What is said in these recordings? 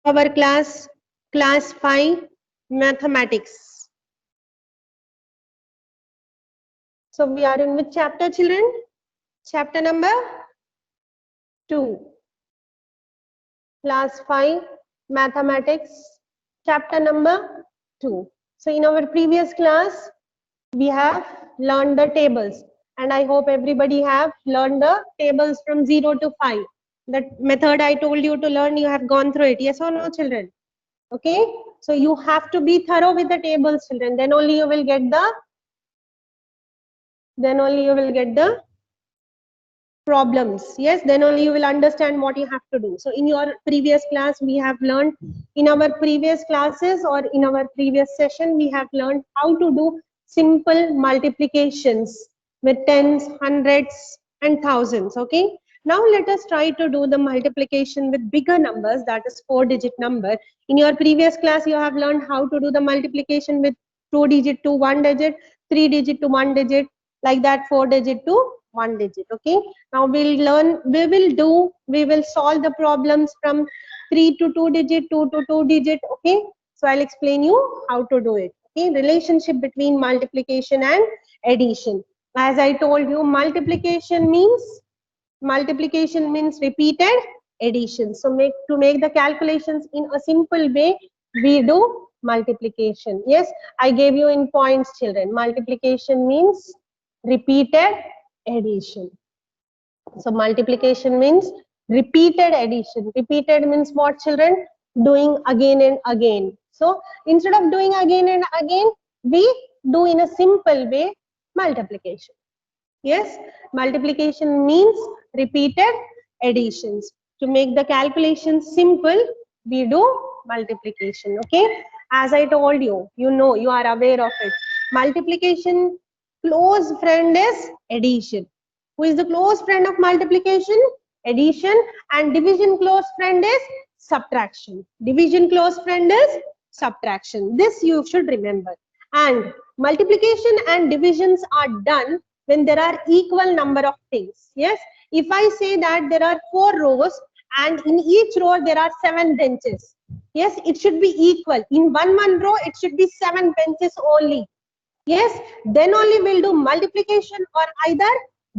our class 5 mathematics. So we are in which chapter, children? Chapter number 2, class 5 mathematics, chapter number 2. So in our previous class we have learned the tables, and I hope everybody have learned the tables from 0 to 5. That method I told you to learn, you have gone through it, yes or no, children? Okay, so you have to be thorough with the tables, children, then only you will get the problems. Yes, then only you will understand what you have to do. So in your previous class we have learned, in our previous classes or in our previous session we have learned how to do simple multiplications with tens, hundreds and thousands. Okay, now let us try to do the multiplication with bigger numbers, that is 4-digit number. In your previous class you have learned how to do the multiplication with 2-digit to 1-digit, 3-digit to 1-digit, like that 4-digit to 1-digit. Okay, now we will solve the problems from 3 to 2-digit, 2 to 2-digit. Okay, so I'll explain you how to do it. Okay, relationship between multiplication and addition. As I told you, multiplication means repeated addition. So to make the calculations in a simple way, we do multiplication. Yes, I gave you in points, children. Multiplication means repeated addition. So multiplication means repeated addition. Repeated means what, children? Doing again and again. So instead of doing again and again, we do in a simple way multiplication. Yes, multiplication means repeated additions. To make the calculation simple, we do multiplication. Okay, as I told you, you know, you are aware of it. Multiplication close friend is addition. Who is the close friend of multiplication? Addition. And division close friend is subtraction. Division close friend is subtraction. This you should remember. And multiplication and divisions are done when there are equal number of things. Yes, if I say that there are 4 rows and in each row there are 7 benches, yes, it should be equal. In one row it should be 7 benches only. Yes, then only we'll do multiplication or either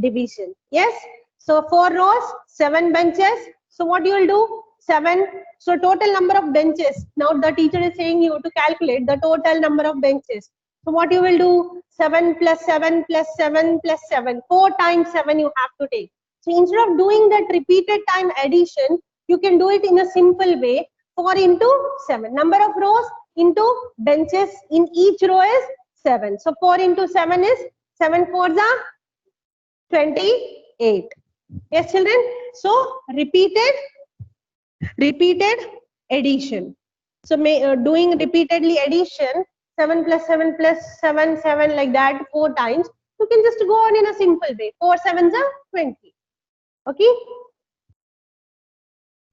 division. Yes, so 4 rows, 7 benches. So what you will do? 7. So total number of benches. Now the teacher is saying you to calculate the total number of benches. So what you will do? 7 plus 7 plus 7 plus 7. 4 times 7 you have to take. So instead of doing that repeated time addition, you can do it in a simple way. 4 into 7. Number of rows into benches in each row is 7. So 4 into 7 is 7 4s are 28. Yes, children. So repeated addition. So doing repeatedly addition, 7 plus 7 plus 7, 7 like that 4 times. You can just go on in a simple way. 4 7s are 20. Okay.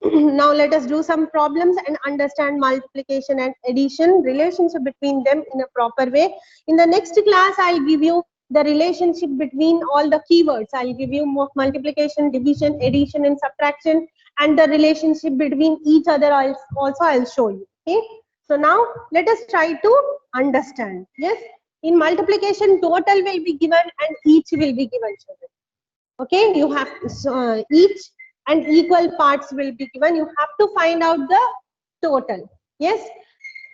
Now let us do some problems and understand multiplication and addition, relationship between them in a proper way. In the next class, I'll give you the relationship between all the keywords. I'll give you multiplication, division, addition and subtraction, and the relationship between each other also I'll show you. Okay. So now let us try to understand. Yes. In multiplication, total will be given and each will be given. Okay. You have each and equal parts will be given. You have to find out the total. Yes,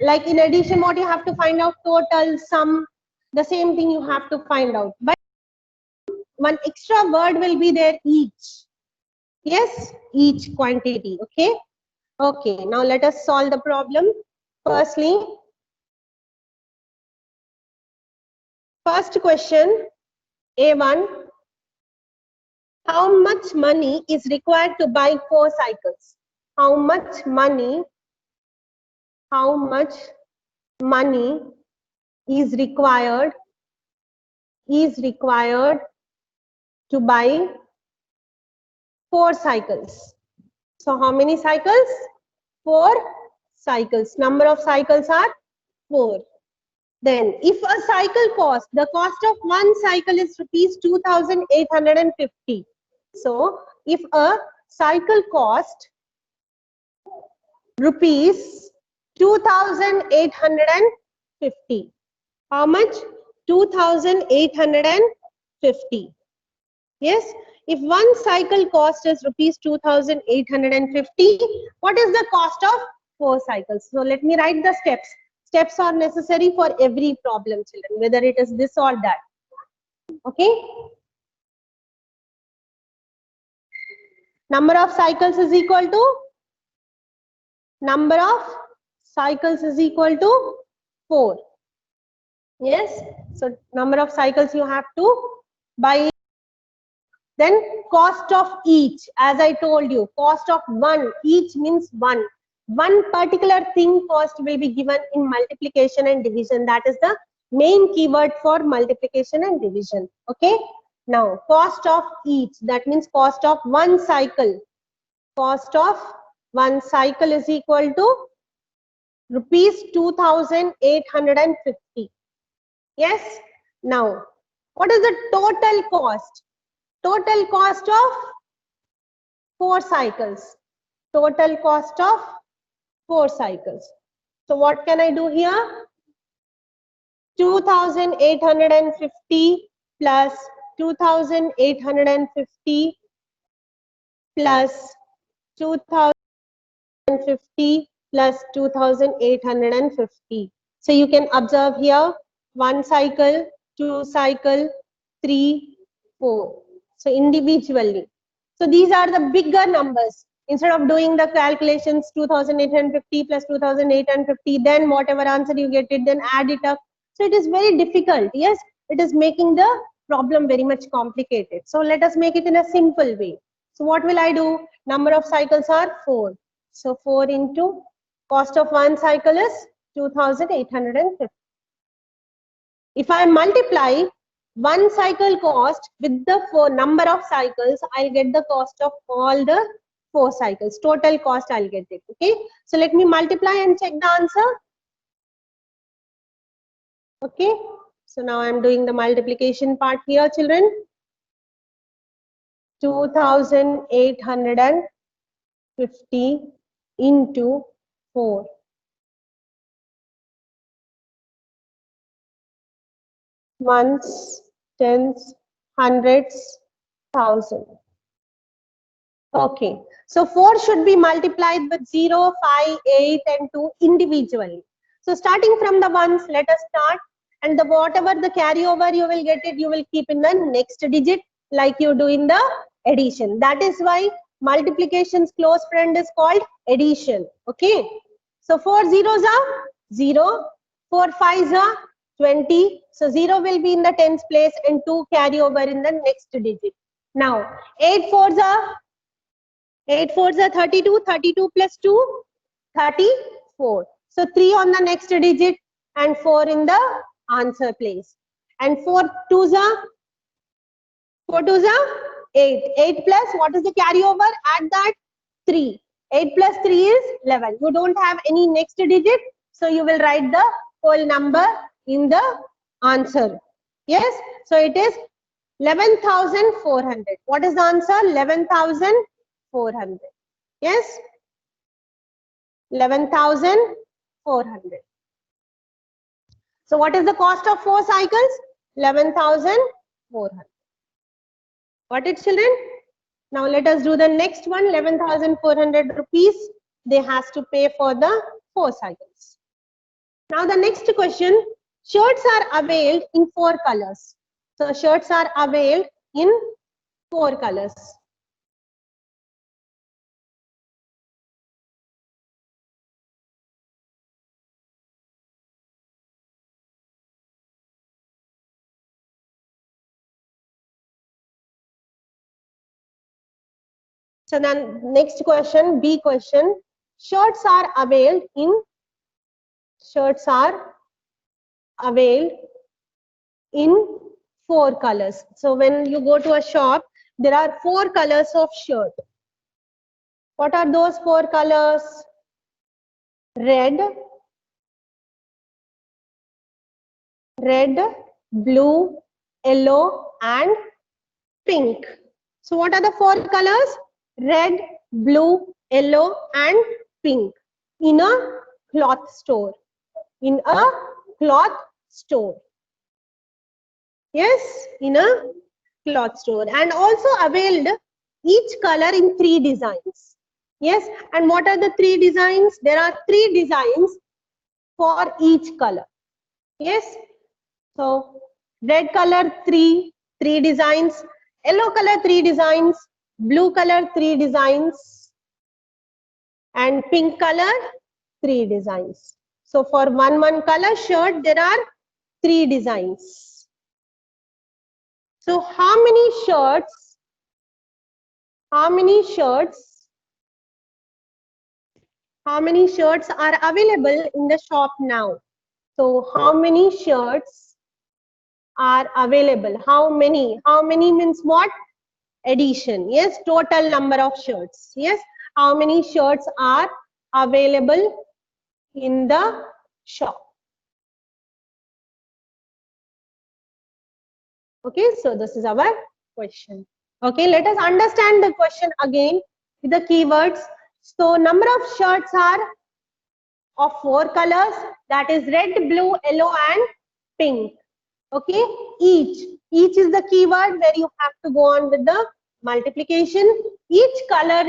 like in addition, what you have to find out? Total, sum, the same thing you have to find out. But one extra word will be there, each. Yes, each quantity. Okay. Okay, now let us solve the problem. Firstly, first question, A1. How much money is required to buy 4 cycles? How much money is required to buy 4 cycles? So how many cycles? 4 cycles. Number of cycles are 4. Then if a cycle cost, the cost of one cycle is rupees 2,850. So if a cycle cost rupees 2,850. How much? 2,850. Yes. If one cycle cost is rupees 2,850, what is the cost of 4 cycles? So let me write the steps. Steps are necessary for every problem, children, whether it is this or that. Okay. Number of cycles is equal to number of cycles is equal to 4. Yes. So number of cycles you have to buy. Then cost of each, as I told you, cost of one, each means one. One particular thing cost will be given in multiplication and division. That is the main keyword for multiplication and division. Okay. Now cost of each, that means cost of one cycle. Cost of one cycle is equal to rupees 2,850. Yes. Now what is the total cost? Total cost of 4 cycles. Total cost of 4 cycles. So what can I do here? 2,850 plus 2,850 plus 2,050 plus 2,850. So you can observe here 1 cycle, 2 cycle, 3, 4. So individually. So these are the bigger numbers. Instead of doing the calculations 2,850 plus 2,850, then whatever answer you get it, then add it up. So it is very difficult. Yes, it is making the problem very much complicated. So let us make it in a simple way. So what will I do? Number of cycles are 4. So 4 into cost of one cycle is 2,850. If I multiply one cycle cost with the number of cycles, I'll get the cost of all the 4 cycles. Total cost I'll get it. Okay. So let me multiply and check the answer. Okay. So now I'm doing the multiplication part here, children. 2,850 into 4. Ones, tens, hundreds, thousand. Okay. So 4 should be multiplied with 0, 5, 8 and 2 individually. So starting from the ones, let us start. And the whatever the carryover you will get it, you will keep in the next digit like you do in the addition. That is why multiplication's close friend is called addition. Okay. So 4 zeros are 0, 4 fives are 20. So 0 will be in the tens place and 2 carry over in the next digit. Now 8 fours are 32, 32 plus 2, 34. So 3 on the next digit and 4 in the answer place. And 4 twos are 8. 8 plus, what is the carryover? Add that 3. 8 plus 3 is 11. You don't have any next digit, so you will write the whole number in the answer. Yes, so it is 11,400. What is the answer? 11,400. Yes, 11,400. So what is the cost of 4 cycles? 11,400. Got it, children? Now let us do the next one. 11,400 rupees they has to pay for the 4 cycles. Now the next question, shirts are availed in 4 colors. So shirts are availed in 4 colors. So then next question, B question, shirts are availed in 4 colors. So when you go to a shop, there are 4 colors of shirt. What are those 4 colors? Red, blue, yellow and pink. So what are the 4 colors? Red, blue, yellow and pink. in a cloth store. In a cloth store. Yes, in a cloth store. And also availed each color in 3 designs. Yes, and what are the 3 designs? There are 3 designs for each color. Yes, so red color 3 designs, yellow color 3 designs, blue color 3 designs, and pink color 3 designs. So for one color shirt there are 3 designs. So how many shirts are available in the shop now? So how many shirts are available? How many means what? Addition. Yes, total number of shirts. Yes, how many shirts are available in the shop? Okay, so this is our question. Okay, let us understand the question again with the keywords. So number of shirts are of 4 colors, that is red, blue, yellow and pink. Okay, each is the keyword where you have to go on with the multiplication. Each color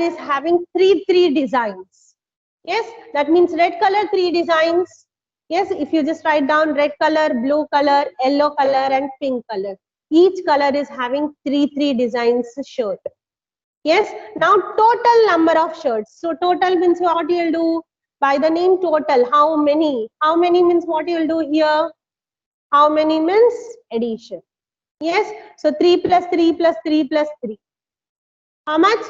is having three designs. Yes, that means red color 3 designs. Yes, if you just write down red color, blue color, yellow color and pink color. Each color is having three designs shirt. Yes, now total number of shirts. So total means what you will do? By the name total, how many? How many means what you will do here? How many means addition. Yes, so 3 plus 3 plus 3 plus 3. How much?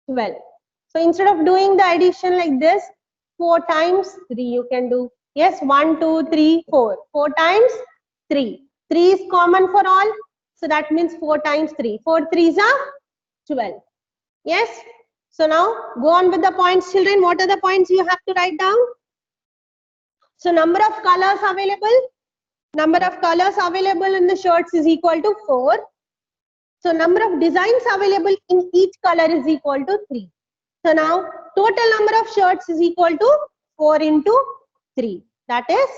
12. So instead of doing the addition like this, 4 times 3 you can do. Yes, 1, 2, 3, 4. 4 times 3. 3 is common for all. So that means 4 times 3. 4 3s are 12. Yes. So now go on with the points, children. What are the points you have to write down? So number of colors available. Number of colors available in the shirts is equal to 4. So number of designs available in each color is equal to 3. So now total number of shirts is equal to 4 into 3. That is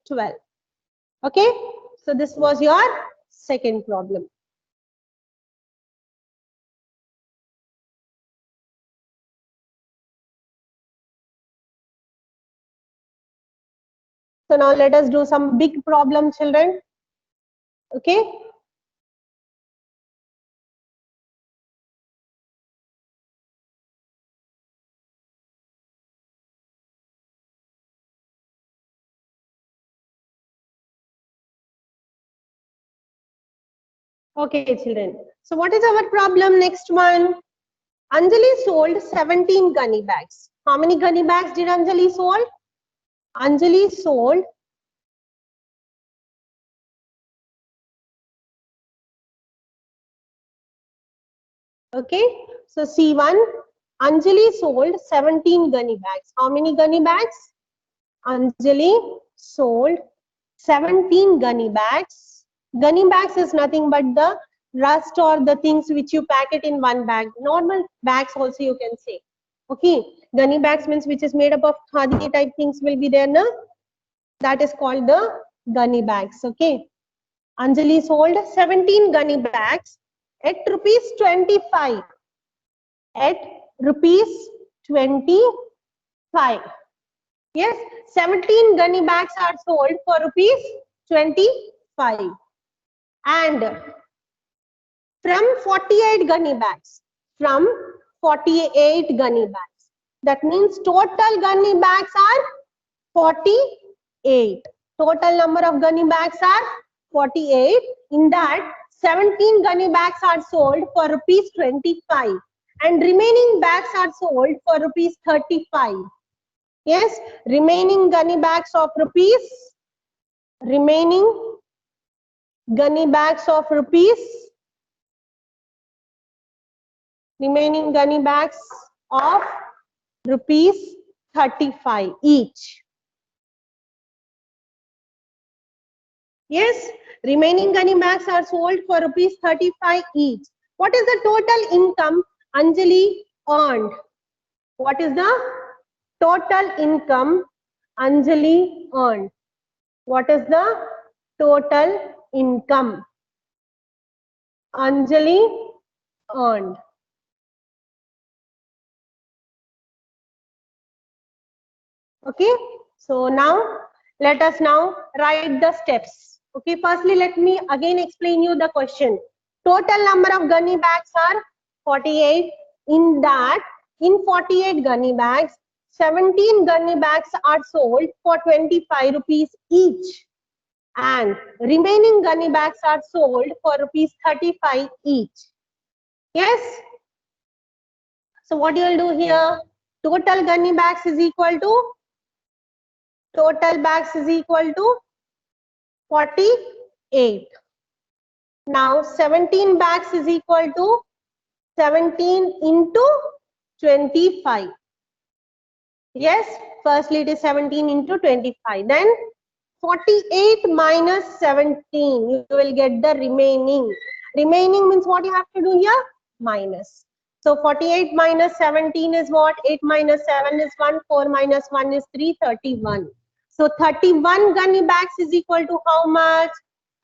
12. Okay. So this was your second problem. So now let us do some big problem, children. Okay. Okay, children. So what is our problem? Next one. Anjali sold 17 gunny bags. How many gunny bags did Anjali sold? Anjali sold okay. So C1, Anjali sold 17 gunny bags. How many gunny bags? Anjali sold 17 gunny bags. Gunny bags is nothing but the rust or the things which you pack it in one bag. Normal bags also you can say. Okay. Gunny bags means which is made up of khadi type things will be there, na? That is called the gunny bags. Okay. Anjali sold 17 gunny bags at rupees 25. At rupees 25. Yes, 17 gunny bags are sold for rupees 25. And from 48 gunny bags, that means total gunny bags are 48. Total number of gunny bags are 48. In that, 17 gunny bags are sold for rupees 25. And remaining bags are sold for rupees 35. Yes, remaining gunny bags of rupees 35 each. Yes, remaining gunny bags are sold for rupees 35 each. What is the total income Anjali earned? What is the total income Anjali earned? What is the total income Anjali earned? Okay, so now let us now write the steps. Okay, firstly let me again explain you the question. Total number of gunny bags are 48. In that, in 48 gunny bags, 17 gunny bags are sold for 25 rupees each, and remaining gunny bags are sold for rupees 35 each. Yes, so what you will do here, total gunny bags is equal to total bags is equal to 48. Now 17 bags is equal to 17 into 25. Yes, firstly it is 17 into 25. Then 48 minus 17, you will get the remaining. Remaining means what you have to do here? Minus. So 48 minus 17 is what? 8 minus 7 is 1, 4 minus 1 is 3, 31. So 31 gunny bags is equal to how much?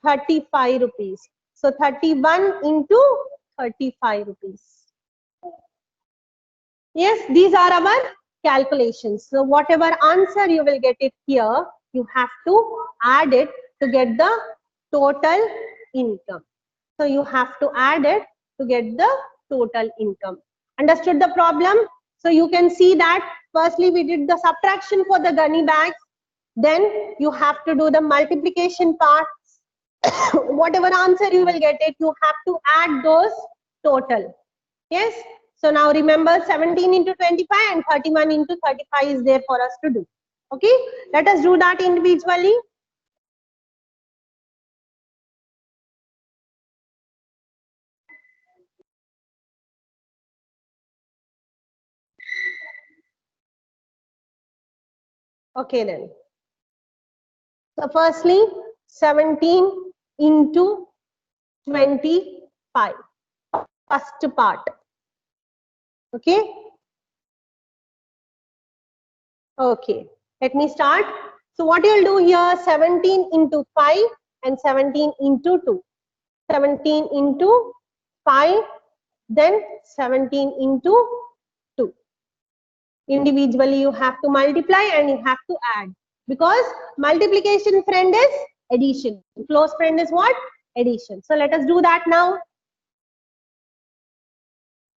35 rupees. So 31 into 35 rupees. Yes, these are our calculations. So whatever answer you will get it here, you have to add it to get the total income. So you have to add it to get the total income. Understood the problem? So you can see that firstly we did the subtraction for the gunny bags. Then you have to do the multiplication part. Whatever answer you will get it, you have to add those total. Yes. So now remember 17 into 25 and 31 into 35 is there for us to do. Okay. Let us do that individually. Okay then. So firstly 17 into 25. First part. Okay. Okay. Let me start. So what you will do here, 17 into 5 and 17 into 2. 17 into 5, then 17 into 2. Individually you have to multiply and you have to add, because multiplication friend is addition, close friend is what? Addition. So let us do that now.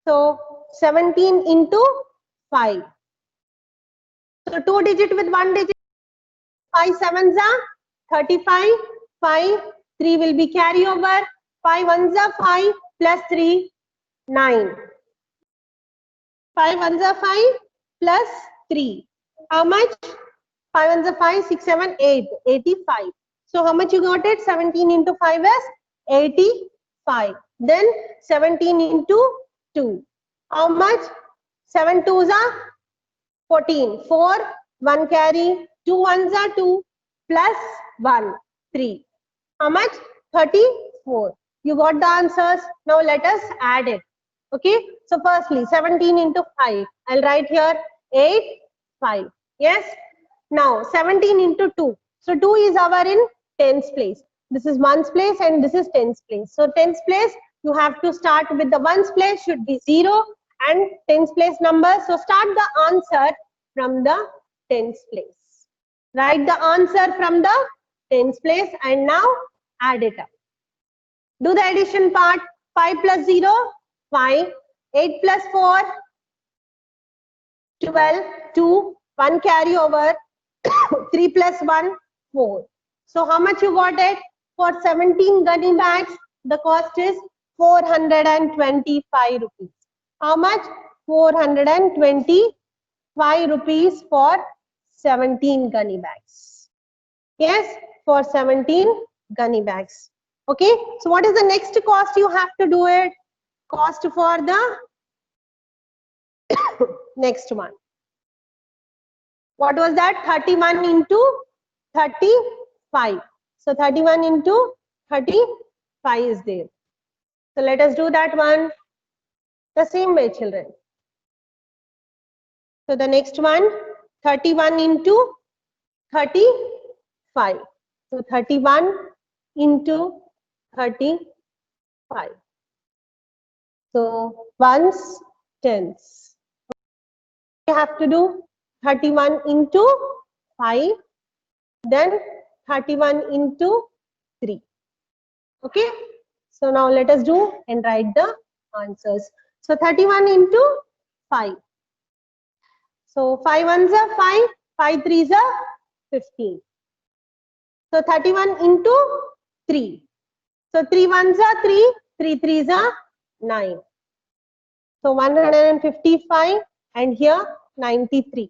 So 17 into 5. So 2 digit with 1 digit, 5 sevens are 35, 5, 3 will be carry over, 5 ones are 5 plus 3, 9. 5 ones are 5 plus 3. How much? 5 ones are 5, 6, 7, 8. 85. So how much you got it? 17 into 5 is 85. Then 17 into 2. How much? 7 twos are 14. 4, 1 carry. 2 ones are 2 plus 1, 3. How much? 34. You got the answers. Now let us add it. Okay. So firstly 17 into 5. I'll write here 8, 5. Yes. Now 17 into 2. So 2 is our in tens place. This is ones place and this is tens place. So tens place you have to start with the ones place should be 0 and tens place number. So start the answer from the tens place. Write the answer from the tens place and now add it up. Do the addition part. 5 plus 0, 5. 8 plus 4, 12. 2. 1 carry over. 3 plus 1, 4. So how much you got it? For 17 gunny bags, the cost is 425 rupees. How much? 425 rupees for 17 gunny bags. Yes, for 17 gunny bags. Okay, so what is the next cost you have to do it? Cost for the next one. What was that? 31 into 35. So 31 into 35 is there. So let us do that one the same way, children. So the next one, 31 into 35. So 31 into 35. So ones, tens. You have to do 31 into 5, then 31 into 3. Okay. So now let us do and write the answers. So 31 into 5. So 5 ones are 5, 5 threes are 15. So 31 into 3. So 3 ones are 3, 3 threes are 9. So 155 and here 93.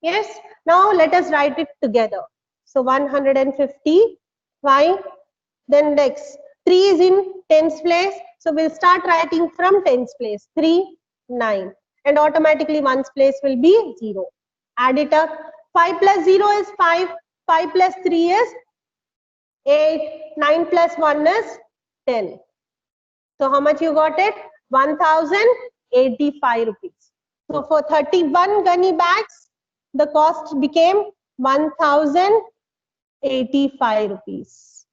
Yes. Now let us write it together. So 155. Then next 3 is in tens place. So we'll start writing from tens place. 3, 9. And automatically ones place will be 0. Add it up. 5 plus 0 is 5. 5 plus 3 is 8. 9 plus 1 is 10. So how much you got it? 1085 rupees. So for 31 gunny bags, the cost became 1085 rupees.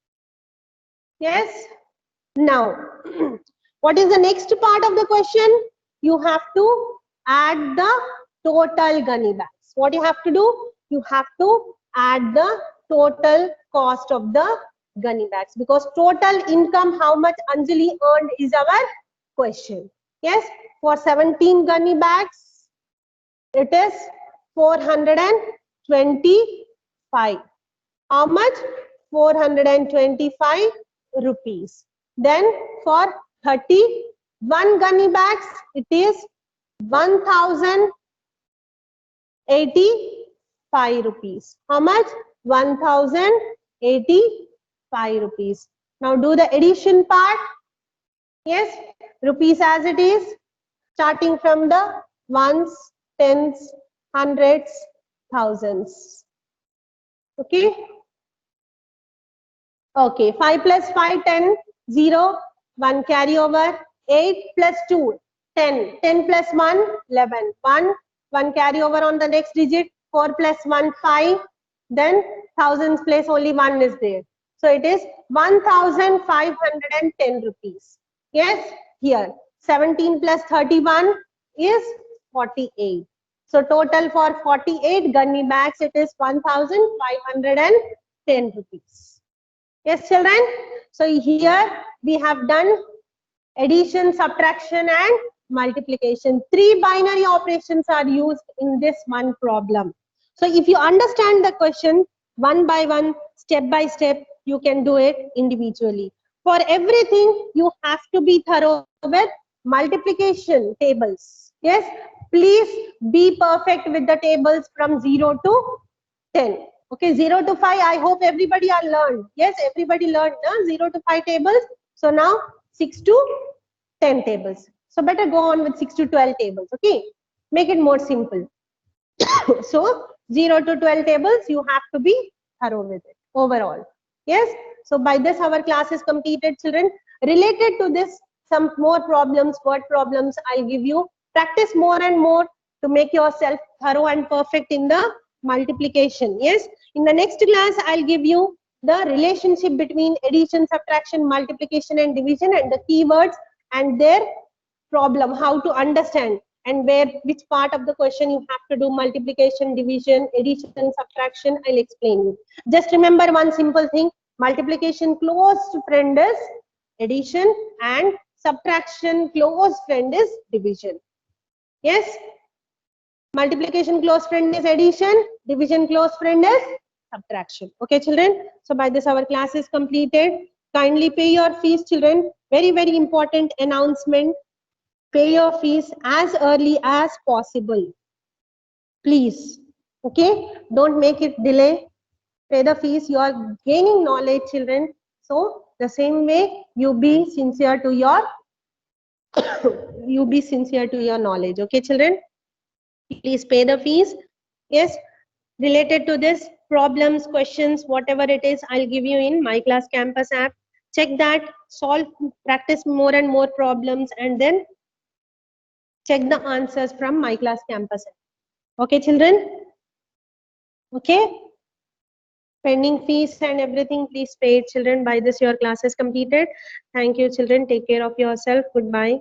Yes. Now, what is the next part of the question? You have to add the total gunny bags. What you have to do? You have to add the total cost of the gunny bags, because total income, how much Anjali earned, is our question. Yes, for 17 gunny bags, it is 425. How much? 425 rupees. Then for 31 gunny bags, it is 1085 rupees. How much? 1085 rupees. Now do the addition part. Yes, rupees as it is, starting from the ones, tens, hundreds, thousands. Okay. Okay, 5 plus 5, 10, 0, 1 carry over, 8 plus 2, 10, 10 plus 1, 11, 1 carry over on the next digit, 4 plus 1, 5, then thousands place only 1 is there. So it is 1510 rupees. Yes, here 17 plus 31 is 48. So total for 48 gunny bags, it is 1510 rupees. Yes, children. So here we have done addition, subtraction and multiplication. 3 binary operations are used in this one problem. So if you understand the question one by one, step by step, you can do it individually. For everything, you have to be thorough with multiplication tables. Yes, please be perfect with the tables from 0 to 10. Okay, 0 to 5, I hope everybody are learned. Yes, everybody learned, no? 0 to 5 tables. So now 6 to 10 tables. So better go on with 6 to 12 tables. Okay, make it more simple. So 0 to 12 tables, you have to be thorough with it overall. Yes, so by this our class is completed, children. Related to this, some more problems, word problems I'll give you. Practice more and more to make yourself thorough and perfect in the multiplication. Yes, in the next class I'll give you the relationship between addition, subtraction, multiplication and division, and the keywords and their problem, how to understand, and where which part of the question you have to do multiplication, division, addition, subtraction. I'll explain you. Just remember one simple thing: multiplication close friend is addition and subtraction close friend is division. Yes, multiplication close friend is addition, division close friend is subtraction. Okay, children. So by this our class is completed. Kindly pay your fees, children. Very, very important announcement. Pay your fees as early as possible. Please. Okay, don't make it delay. Pay the fees. You are gaining knowledge, children. So the same way you be sincere to your knowledge. Okay, children. Please pay the fees. Yes, related to this, problems, questions, whatever it is, I'll give you in My Class Campus app. Check that, solve, practice more and more problems, and then check the answers from My Class Campus app. Okay, children? Okay? Pending fees and everything, please pay it, children. By this, your class is completed. Thank you, children. Take care of yourself. Goodbye.